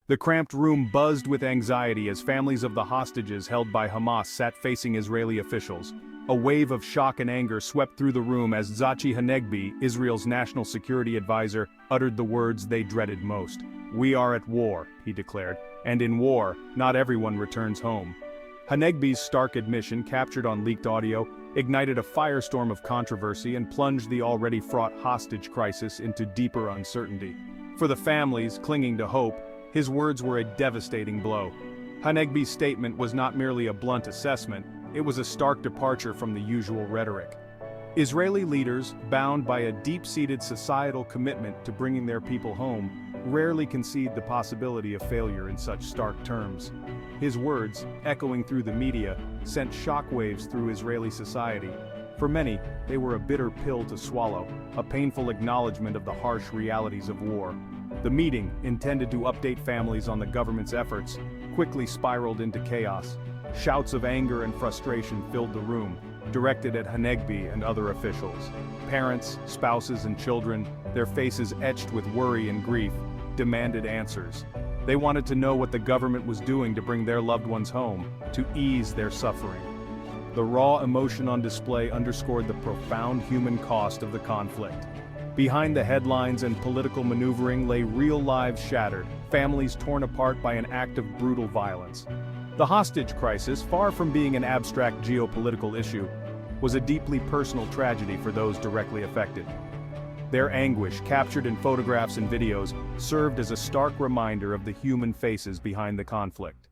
The cramped room buzzed with anxiety as families of the hostages held by Hamas sat facing Israeli officials. A wave of shock and anger swept through the room as Tzachi Hanegbi, Israel's national security advisor, uttered the words they dreaded most. "We are at war," he declared, "and in war, not everyone returns home." Hanegbi's stark admission, captured on leaked audio, ignited a firestorm of controversy and plunged the already fraught hostage crisis into deeper uncertainty. For the families clinging to hope, his words were a devastating blow. Hanegbi's statement was not merely a blunt assessment, it was a stark departure from the usual rhetoric. Israeli leaders, bound by a deep-seated societal commitment to bringing their people home, rarely concede the possibility of failure in such stark terms. His words, echoing through the media, sent shockwaves through Israeli society. For many, they were a bitter pill to swallow, a painful acknowledgement of the harsh realities of war. The meeting, intended to update families on the government's efforts, quickly spiraled into chaos. Shouts of anger and frustration filled the room, directed at Hanegbi and other officials. Parents, spouses and children, their faces etched with worry and grief, demanded answers. They wanted to know what the government was doing to bring their loved ones home, to ease their suffering. The raw emotion on display underscored the profound human cost of the conflict. Behind the headlines and political maneuvering lay real lives shattered, families torn apart by an act of brutal violence. The hostage crisis, far from being an abstract geopolitical issue, was a deeply personal tragedy for those directly affected. Their anguish, captured in photographs and videos, served as a stark reminder of the human faces behind the conflict.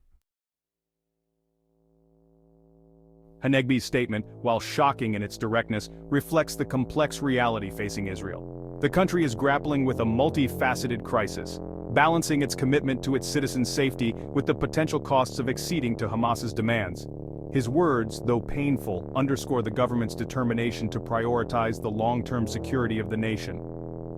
Hanegbi's statement, while shocking in its directness, reflects the complex reality facing Israel. The country is grappling with a multifaceted crisis, balancing its commitment to its citizens' safety with the potential costs of acceding to Hamas's demands. His words, though painful, underscore the government's determination to prioritize the long-term security of the nation.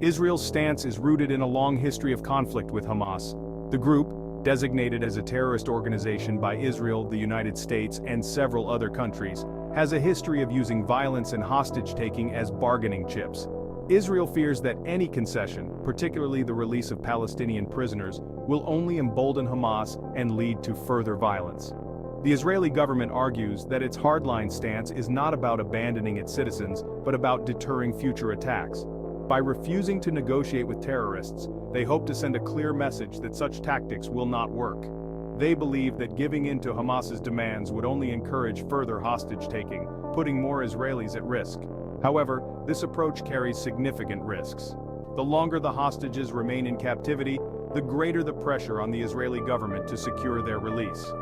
Israel's stance is rooted in a long history of conflict with Hamas. The group, designated as a terrorist organization by Israel, the United States, and several other countries, has a history of using violence and hostage-taking as bargaining chips. Israel fears that any concession, particularly the release of Palestinian prisoners, will only embolden Hamas and lead to further violence. The Israeli government argues that its hardline stance is not about abandoning its citizens, but about deterring future attacks. By refusing to negotiate with terrorists, they hope to send a clear message that such tactics will not work. They believe that giving in to Hamas's demands would only encourage further hostage-taking, putting more Israelis at risk. However, this approach carries significant risks. The longer the hostages remain in captivity, the greater the pressure on the Israeli government to secure their release.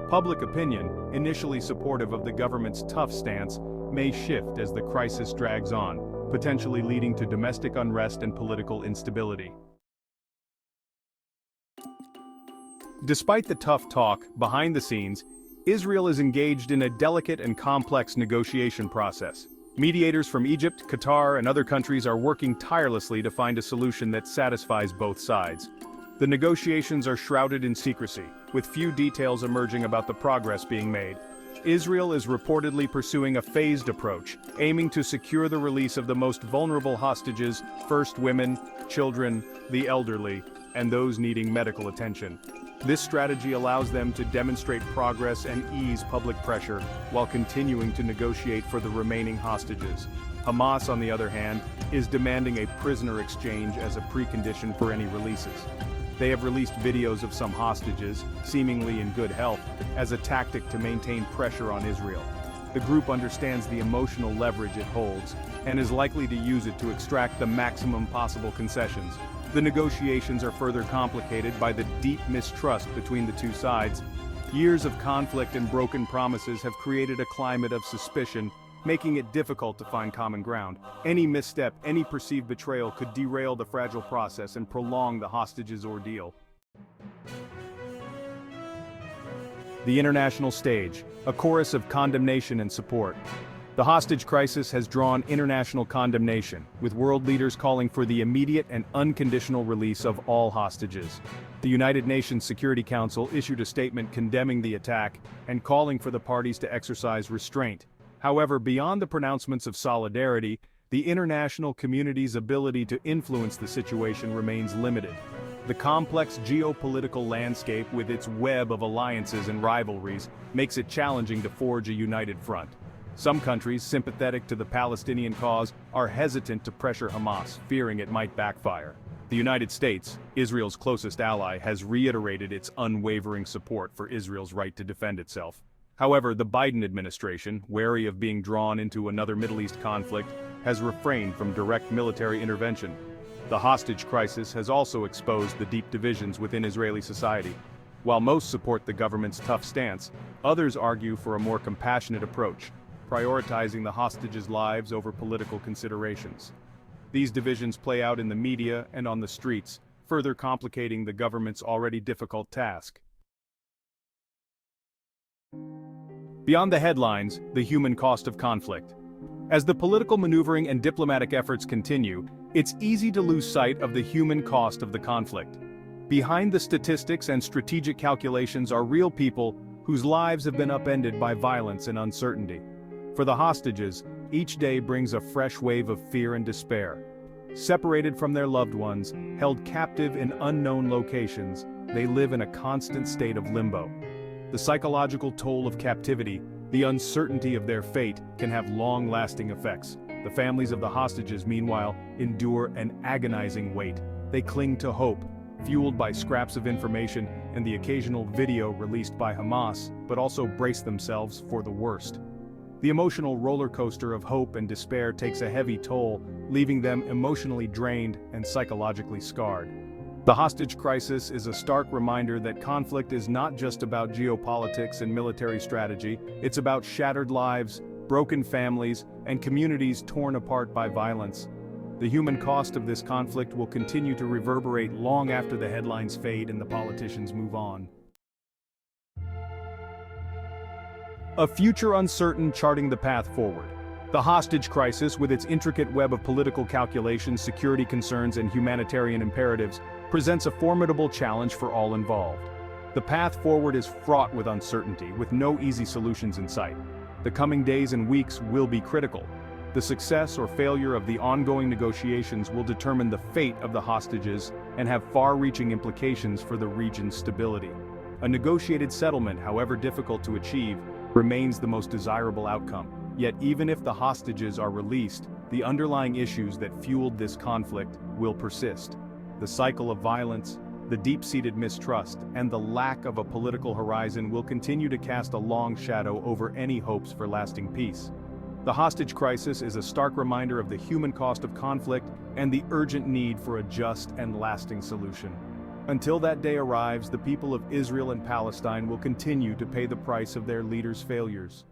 Public opinion, initially supportive of the government's tough stance, may shift as the crisis drags on, potentially leading to domestic unrest and political instability. Despite the tough talk, behind the scenes, Israel is engaged in a delicate and complex negotiation process. Mediators from Egypt, Qatar, and other countries are working tirelessly to find a solution that satisfies both sides. The negotiations are shrouded in secrecy, with few details emerging about the progress being made. Israel is reportedly pursuing a phased approach, aiming to secure the release of the most vulnerable hostages, first women, children, the elderly, and those needing medical attention. This strategy allows them to demonstrate progress and ease public pressure while continuing to negotiate for the remaining hostages. Hamas, on the other hand, is demanding a prisoner exchange as a precondition for any releases. They have released videos of some hostages, seemingly in good health, as a tactic to maintain pressure on Israel. The group understands the emotional leverage it holds, and is likely to use it to extract the maximum possible concessions. The negotiations are further complicated by the deep mistrust between the two sides. Years of conflict and broken promises have created a climate of suspicion, making it difficult to find common ground. Any misstep, any perceived betrayal could derail the fragile process and prolong the hostages' ordeal. The international stage, a chorus of condemnation and support. The hostage crisis has drawn international condemnation, with world leaders calling for the immediate and unconditional release of all hostages. The United Nations Security Council issued a statement condemning the attack and calling for the parties to exercise restraint. However, beyond the pronouncements of solidarity, the international community's ability to influence the situation remains limited. The complex geopolitical landscape with its web of alliances and rivalries makes it challenging to forge a united front. Some countries sympathetic to the Palestinian cause are hesitant to pressure Hamas, fearing it might backfire. The United States, Israel's closest ally, has reiterated its unwavering support for Israel's right to defend itself. However, the Biden administration, wary of being drawn into another Middle East conflict, has refrained from direct military intervention. The hostage crisis has also exposed the deep divisions within Israeli society. While most support the government's tough stance, others argue for a more compassionate approach, prioritizing the hostages' lives over political considerations. These divisions play out in the media and on the streets, further complicating the government's already difficult task. Beyond the headlines, the human cost of conflict. As the political maneuvering and diplomatic efforts continue, it's easy to lose sight of the human cost of the conflict. Behind the statistics and strategic calculations are real people whose lives have been upended by violence and uncertainty. For the hostages, each day brings a fresh wave of fear and despair. Separated from their loved ones, held captive in unknown locations, they live in a constant state of limbo. The psychological toll of captivity, the uncertainty of their fate, can have long-lasting effects. The families of the hostages, meanwhile, endure an agonizing wait. They cling to hope, fueled by scraps of information and the occasional video released by Hamas, but also brace themselves for the worst. The emotional roller coaster of hope and despair takes a heavy toll, leaving them emotionally drained and psychologically scarred. The hostage crisis is a stark reminder that conflict is not just about geopolitics and military strategy, it's about shattered lives, broken families, and communities torn apart by violence. The human cost of this conflict will continue to reverberate long after the headlines fade and the politicians move on. A future uncertain charting the path forward. The hostage crisis, with its intricate web of political calculations, security concerns, and humanitarian imperatives, presents a formidable challenge for all involved. The path forward is fraught with uncertainty, with no easy solutions in sight. The coming days and weeks will be critical. The success or failure of the ongoing negotiations will determine the fate of the hostages and have far-reaching implications for the region's stability. A negotiated settlement, however difficult to achieve, remains the most desirable outcome. Yet even if the hostages are released, the underlying issues that fueled this conflict will persist. The cycle of violence, the deep-seated mistrust, and the lack of a political horizon will continue to cast a long shadow over any hopes for lasting peace. The hostage crisis is a stark reminder of the human cost of conflict and the urgent need for a just and lasting solution. Until that day arrives, the people of Israel and Palestine will continue to pay the price of their leaders' failures.